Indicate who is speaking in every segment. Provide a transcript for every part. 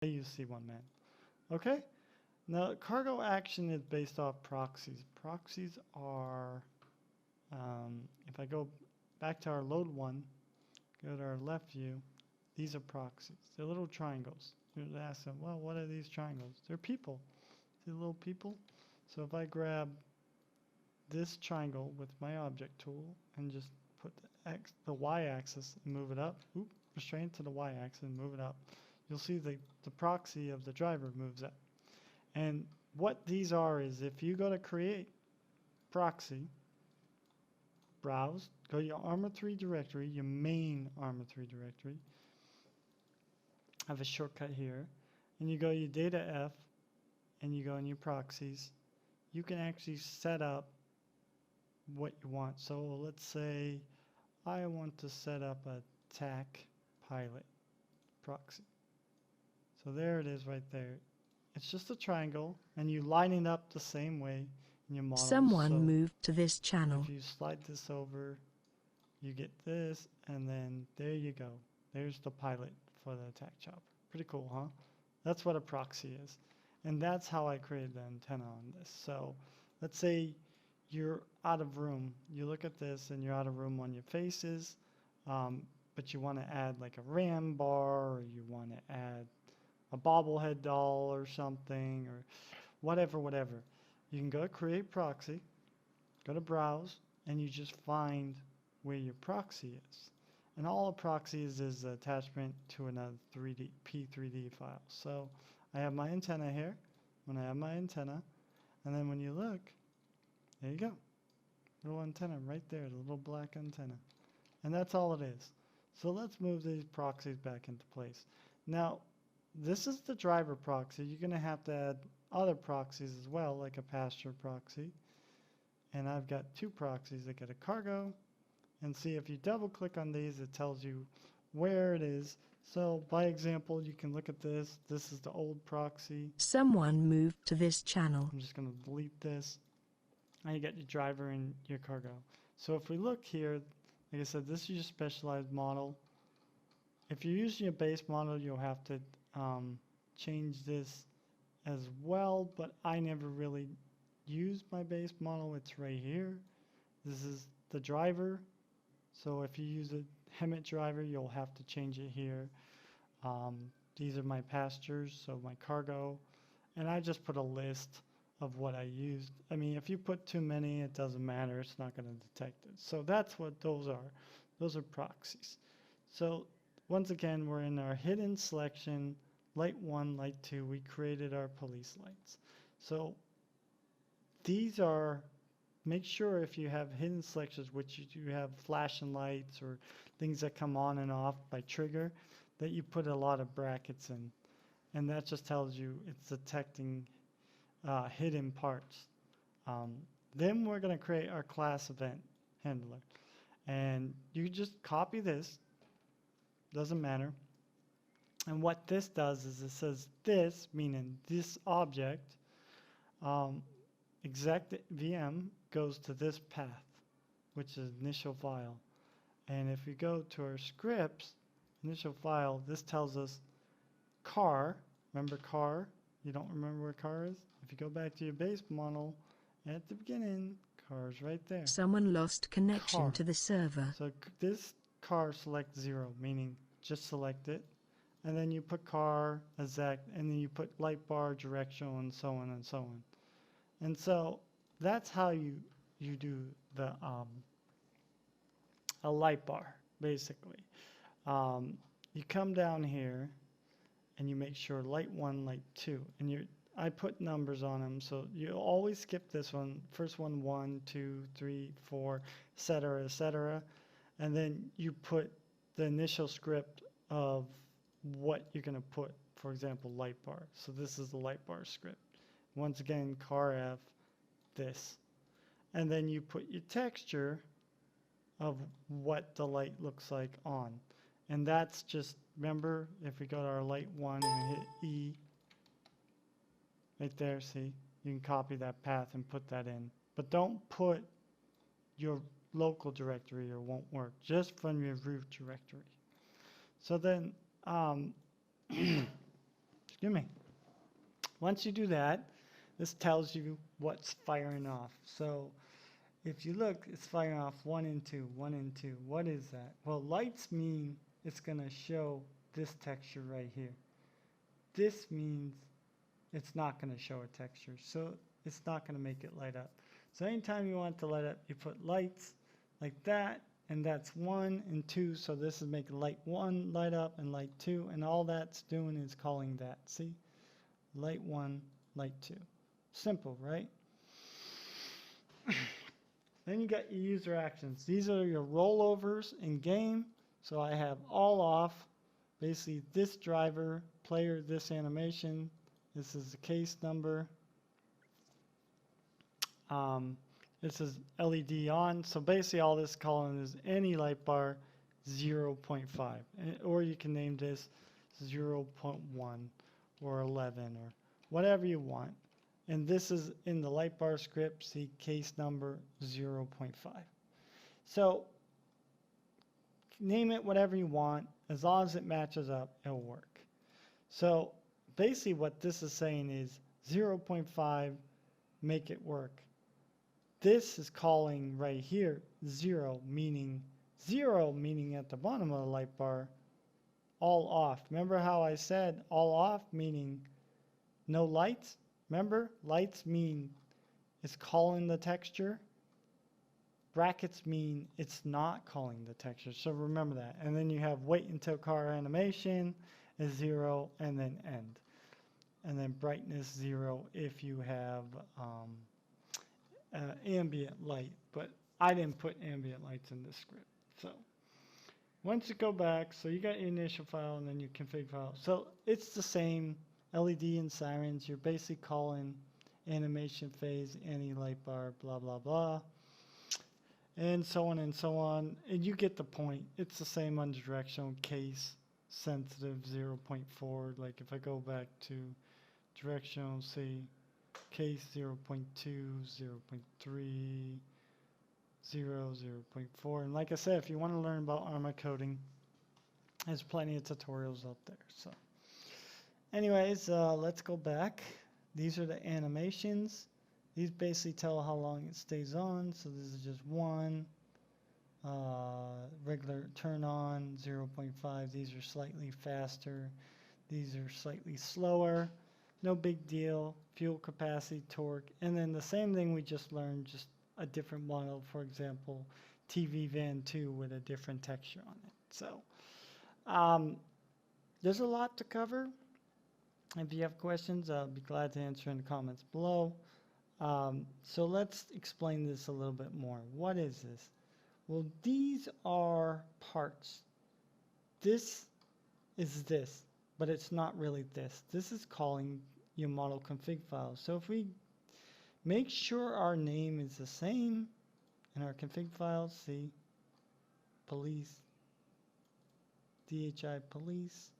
Speaker 1: I use C1man. Okay? Now, cargo action is based off proxies. Proxies are, if I go back to our load one, go to our left view, these are proxies. They're little triangles. You'd ask them, well, what are these triangles? They're people. See the little people? So if I grab this triangle with my object tool and just put the y-axis and move it up, restrain to the y-axis and move it up, you'll see the proxy of the driver moves up. And what these are is if you go to create proxy, browse, go to your ARMA3 directory, your main ARMA3 directory. I have a shortcut here. And you go to your data F and you go in your proxies. You can actually set up what you want. So let's say I want to set up a TAC pilot proxy. So there it is right there. It's just a triangle, and you line it up the same way in your model.
Speaker 2: Someone moved to this channel.
Speaker 1: If you slide this over, you get this, and then there you go. There's the pilot for the attack chopper. Pretty cool, huh? That's what a proxy is. And that's how I created the antenna on this. So let's say you're out of room. You look at this, and you're out of room on your faces, but you want to add like a RAM bar, or you want to add a bobblehead doll or something, or whatever. You can go to create proxy, go to browse, and you just find where your proxy is. And all a proxy is an attachment to another P3D file. So I have my antenna here. When I have my antenna, and then when you look, there you go. Little antenna right there, the little black antenna. And that's all it is. So let's move these proxies back into place. Now, this is the driver proxy. You're going to have to add other proxies as well, like a passenger proxy. And I've got two proxies. I got a cargo. And see, if you double click on these, it tells you where it is. So by example, you can look at this. This is the old proxy.
Speaker 2: Someone moved to this channel.
Speaker 1: I'm just going to delete this. And you got your driver and your cargo. So if we look here, like I said, this is your specialized model. If you're using your base model, you'll have to change this as well, but I never really used my base model. It's right here. This is the driver. So if you use a Hemet driver, you'll have to change it here. These are my passengers, so my cargo. And I just put a list of what I used. I mean, if you put too many, it doesn't matter. It's not going to detect it. So that's what those are. Those are proxies. So once again, we're in our hidden selection, light 1, light 2. We created our police lights. So these are, make sure if you have hidden selections, which you have flashing lights or things that come on and off by trigger, that you put a lot of brackets in. And that just tells you it's detecting hidden parts. Then we're going to create our class event handler. And you just copy this. Doesn't matter. And what this does is it says this, meaning this object, exec VM goes to this path, which is initial file. And if we go to our scripts, initial file, this tells us car. Remember car? You don't remember where car is? If you go back to your base model, at the beginning, car is right there.
Speaker 2: Someone lost connection to the server.
Speaker 1: So this car select 0, meaning just select it. And then you put car, exact, and then you put light bar, directional, and so on and so on. And so that's how you do the a light bar, basically. You come down here and you make sure light 1, light 2. And I put numbers on them, so you always skip this one. First one, 1, 2, 3, 4, etc., etc. And then you put the initial script of what you're going to put, for example, light bar. So this is the light bar script. Once again, car F, this. And then you put your texture of what the light looks like on. And that's just, remember, if we go to our light 1 and hit E, right there, see? You can copy that path and put that in. But don't put your local directory or it won't work. Just from your root directory. So then, just Excuse me. Once you do that, this tells you what's firing off. So if you look, it's firing off 1 and 2, 1 and 2. What is that? Well, lights mean it's going to show this texture right here. This means it's not going to show a texture, so it's not going to make it light up. So anytime you want it to light up, you put lights like that, and that's 1 and 2, so this is making light 1 light up and light 2, and all that's doing is calling that. See? Light 1, light 2. Simple, right? Then you got your user actions. These are your rollovers in game. So I have all off. Basically, this driver, player, this animation. This is the case number. This is LED on. So basically, all this calling is any light bar 0.5. Or you can name this 0.1 or 11 or whatever you want. And this is in the light bar script, see case number 0.5. So name it whatever you want. As long as it matches up, it'll work. So basically what this is saying is 0.5, make it work. This is calling right here 0, meaning at the bottom of the light bar, all off. Remember how I said all off, meaning no lights? Remember, lights mean it's calling the texture. Brackets mean it's not calling the texture. So remember that. And then you have wait until car animation is 0 and then end. And then brightness 0 if you have ambient light. But I didn't put ambient lights in this script. So once you go back, so you got your initial file and then your config file. So it's the same. LED and sirens, you're basically calling animation phase, any light bar, blah, blah, blah, and so on and so on. And you get the point. It's the same under directional case, sensitive 0.4. Like if I go back to directional, say case 0.2, 0.3, 0, 0.4. And like I said, if you want to learn about ARMA coding, there's plenty of tutorials out there. So anyways, let's go back. These are the animations. These basically tell how long it stays on. So this is just 1. Regular turn on, 0.5. These are slightly faster. These are slightly slower. No big deal. Fuel capacity, torque. And then the same thing we just learned, just a different model. For example, TV Van 2 with a different texture on it. So there's a lot to cover. If you have questions, I'll be glad to answer in the comments below. So let's explain this a little bit more. What is this? Well, these are parts. This is this, but it's not really this. This is calling your model config file. So if we make sure our name is the same in our config files, see, police, DHI police,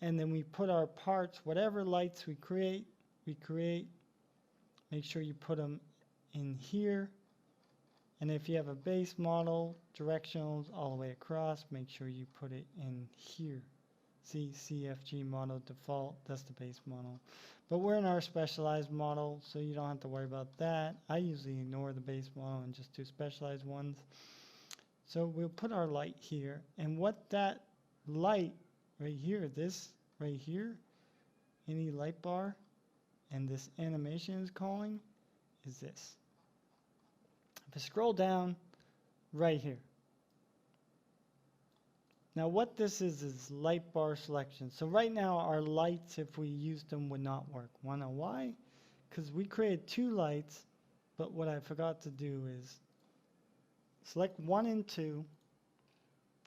Speaker 1: and then we put our parts, whatever lights we create, make sure you put them in here. And if you have a base model, directionals all the way across, make sure you put it in here. See, CFG model default, that's the base model. But we're in our specialized model, so you don't have to worry about that. I usually ignore the base model and just do specialized ones. So we'll put our light here, and what that light right here, this right here, any light bar, and this animation is calling, is this. If I scroll down right here. Now what this is light bar selection. So right now our lights, if we used them, would not work. Wanna know why? Because we created 2 lights, but what I forgot to do is select 1 and 2,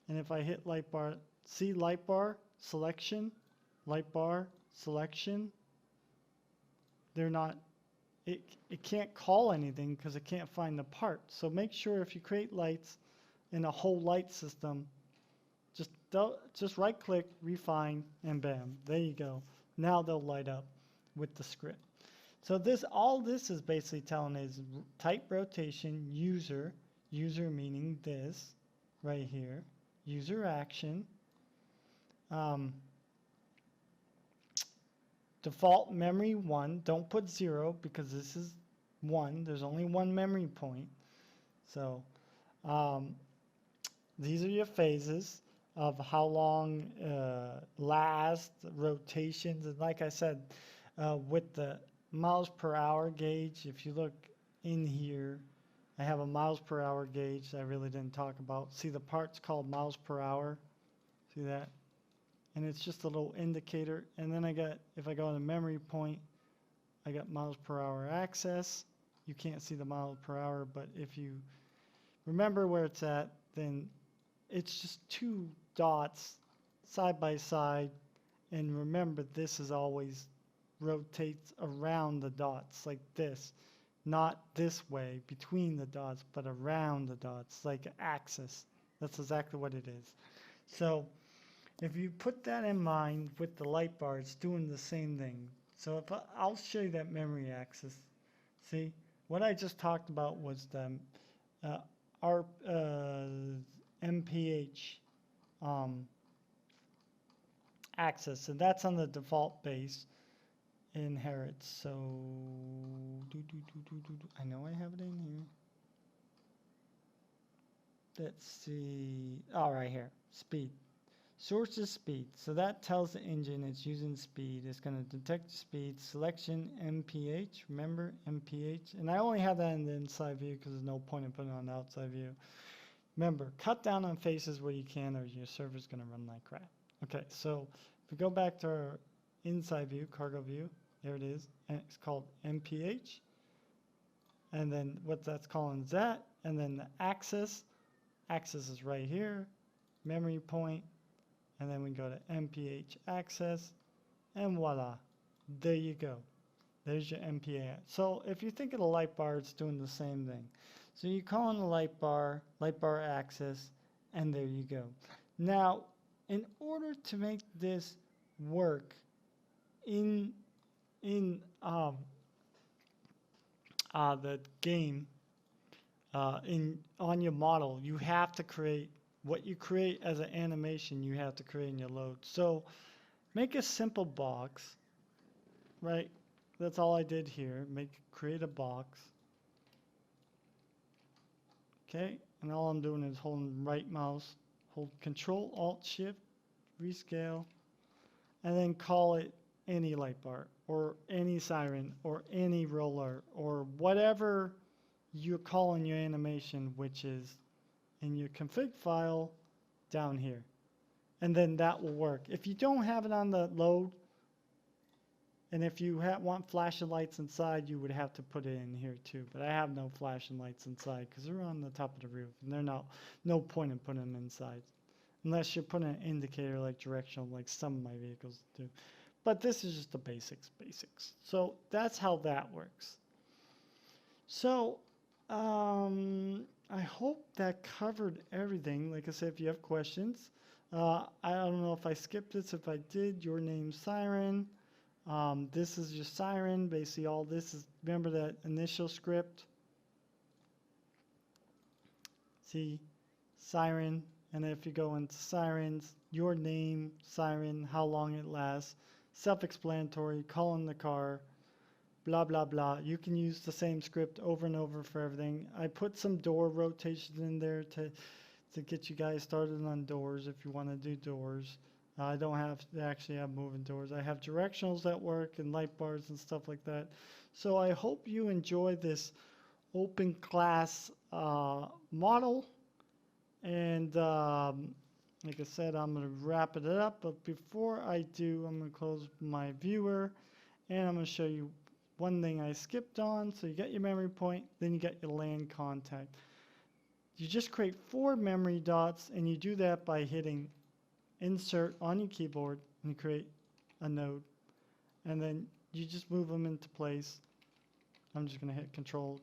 Speaker 1: and if I hit light bar, see light bar selection, light bar selection, they're not, it can't call anything because it can't find the part. So make sure if you create lights in a whole light system, just right click, refine, and bam, there you go. Now they'll light up with the script. So all this is basically telling is type rotation, user meaning this right here, user action, default memory 1. Don't put 0 because this is 1. There's only one memory point. So these are your phases of how long last, rotations, and like I said, with the miles per hour gauge, if you look in here, I have a miles per hour gauge that I really didn't talk about. See the part's called miles per hour? See that? And it's just a little indicator. And then I got, if I go to memory point, I got miles per hour access. You can't see the miles per hour, but if you remember where it's at, then it's just two dots side by side. And remember, this is always rotates around the dots like this. Not this way between the dots, but around the dots like an axis. That's exactly what it is. So if you put that in mind with the light bar, it's doing the same thing. So if I'll show you that memory axis. See, what I just talked about was the our MPH axis, and that's on the default base. Inherits. So I know I have it in here. Let's see. All right, here. Speed. Source is speed. So that tells the engine it's using speed. It's going to detect speed. Selection MPH. Remember MPH. And I only have that in the inside view because there's no point in putting it on the outside view. Remember, cut down on faces where you can, or your server's going to run like crap. Okay, so if we go back to our inside view, cargo view. There it is, and it's called MPH, and then what that's calling is that, and then the axis is right here, memory point, and then we go to MPH access, and voila, there you go. There's your MPH. So if you think of the light bar, it's doing the same thing. So you call on the light bar axis, and there you go. Now, in order to make this work in the game, on your model, you have to create what you create as an animation. You have to create in your load. So make a simple box, right? That's all I did here. Create a box. Okay, and all I'm doing is holding right mouse, hold Control Alt Shift, rescale, and then call it any light bar or any siren or any roller or whatever you're calling your animation, which is in your config file down here. And then that will work. If you don't have it on the load, and if you want flashing lights inside, you would have to put it in here too. But I have no flashing lights inside because they're on the top of the roof, and they're no point in putting them inside unless you're putting an indicator like directional, like some of my vehicles do. But this is just the basics. So that's how that works. So I hope that covered everything. Like I said, if you have questions, I don't know if I skipped this. If I did, your name's Siren. This is your siren. Basically, all this is, remember that initial script? See, siren. And if you go into sirens, your name, siren, how long it lasts, self-explanatory, calling the car, blah, blah, blah. You can use the same script over and over for everything. I put some door rotations in there to get you guys started on doors if you want to do doors. I don't have to actually have moving doors. I have directionals that work and light bars and stuff like that. So I hope you enjoy this open class model. And like I said, I'm going to wrap it up. But before I do, I'm going to close my viewer. And I'm going to show you one thing I skipped on. So you get your memory point, then you get your LAN contact. You just create 4 memory dots, and you do that by hitting Insert on your keyboard, and you create a node. And then you just move them into place. I'm just going to hit Control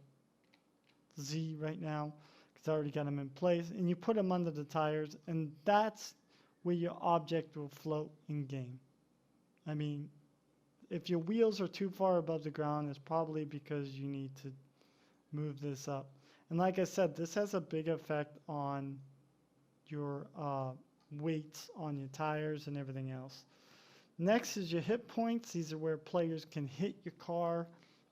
Speaker 1: Z right now because I already got them in place. And you put them under the tires, and that's where your object will float in game. I mean, if your wheels are too far above the ground, it's probably because you need to move this up. And like I said, this has a big effect on your weights on your tires and everything else. Next is your hit points. These are where players can hit your car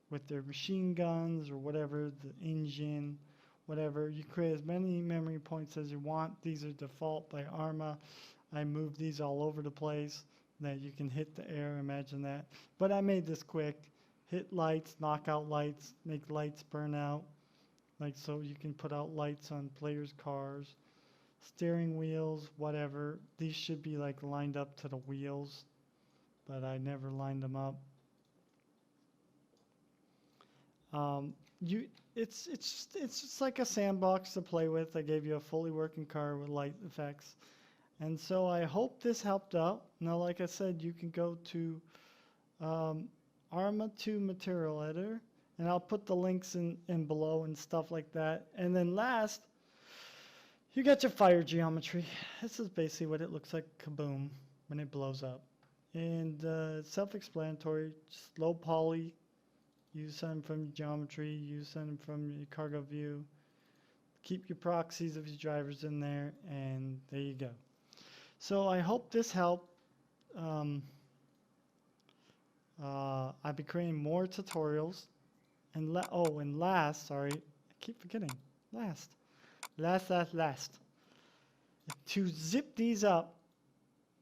Speaker 1: with their machine guns or whatever, the engine, whatever. You create as many memory points as you want. These are default by Arma. I moved these all over the place that you can hit the air, imagine that. But I made this quick. Hit lights, knock out lights, make lights burn out. Like so you can put out lights on players' cars. Steering wheels, whatever. These should be like lined up to the wheels, but I never lined them up. It's just like a sandbox to play with. I gave you a fully working car with light effects. And so I hope this helped out. Now, like I said, you can go to ARMA3 Material Editor, and I'll put the links in below and stuff like that. And then last, you got your fire geometry. This is basically what it looks like, kaboom, when it blows up. And self-explanatory, just low poly. Use some from geometry, use some from your cargo view. Keep your proxies of your drivers in there, and there you go. So I hope this helped. I'll be creating more tutorials. And last, sorry, I keep forgetting. Last. To zip these up,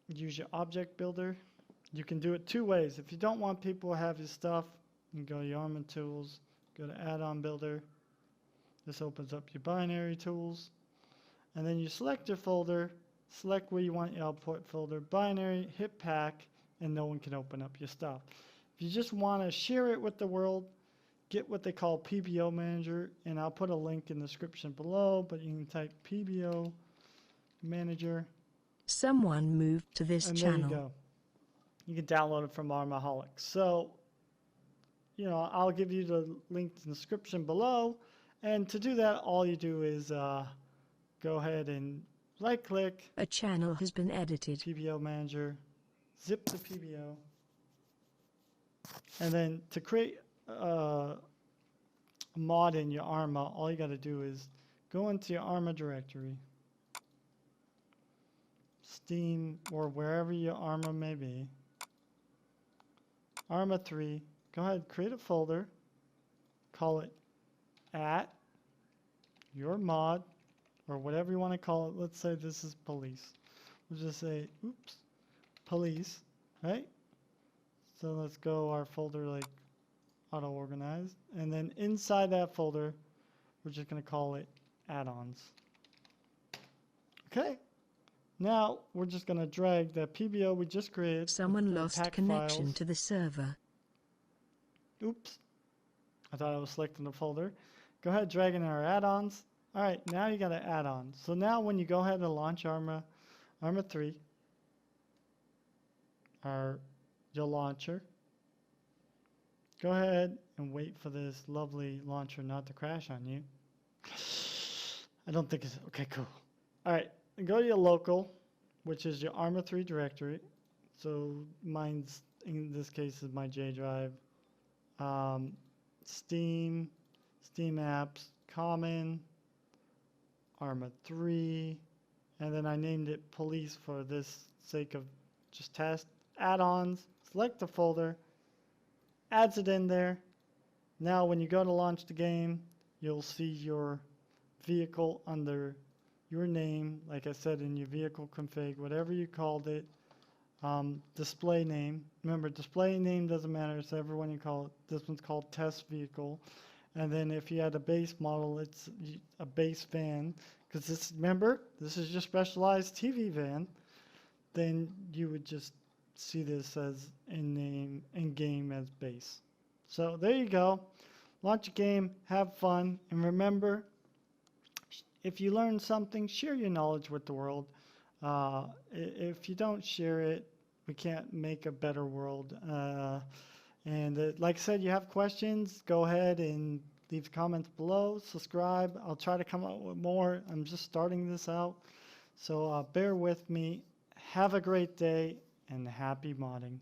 Speaker 1: use your object builder. You can do it two ways. If you don't want people to have your stuff, you can go to your Arma tools, go to add-on builder. This opens up your binary tools. And then you select your folder, select where you want your output folder, binary, hit pack, and no one can open up your stuff. If you just want to share it with the world, get what they call PBO Manager, and I'll put a link in the description below, but you can type PBO Manager.
Speaker 2: Someone moved to this channel.
Speaker 1: There you go. You can download it from Armaholic. So, you know, I'll give you the link in the description below. And to do that, all you do is go ahead and right-click.
Speaker 2: A channel has been edited.
Speaker 1: PBO Manager. Zip the PBO. And then to create a mod in your Arma, all you got to do is go into your Arma directory. Steam, or wherever your Arma may be. ARMA3. Go ahead, create a folder, call it at your mod, or whatever you want to call it. Let's say this is police. We'll just say, oops, police, right? So let's go our folder like auto-organized. And then inside that folder, we're just going to call it add-ons. Okay. Now we're just going to drag that PBO we just created.
Speaker 2: Someone lost connection to the server.
Speaker 1: Oops. I thought I was selecting the folder. Go ahead, drag in our add-ons. All right, now you got an add-on. So now when you go ahead and launch ARMA3, your launcher, go ahead and wait for this lovely launcher not to crash on you. I don't think it's, okay, cool. All right, and go to your local, which is your ARMA3 directory. So mine's, in this case, is my J drive. Steam apps, common, ARMA3, and then I named it police for this sake of just test. Add-ons, select the folder, adds it in there. Now when you go to launch the game, you'll see your vehicle under your name, like I said, in your vehicle config, whatever you called it. Display name. Remember, display name doesn't matter. It's everyone you call it. This one's called test vehicle. And then if you had a base model, it's a base van. Because this, remember, this is your specialized TV van. Then you would just see this as in game as base. So there you go. Launch a game, have fun, and remember, if you learn something, share your knowledge with the world. If you don't share it, we can't make a better world. Like I said, you have questions, go ahead and leave comments below. Subscribe. I'll try to come up with more. I'm just starting this out. So bear with me. Have a great day and happy modding.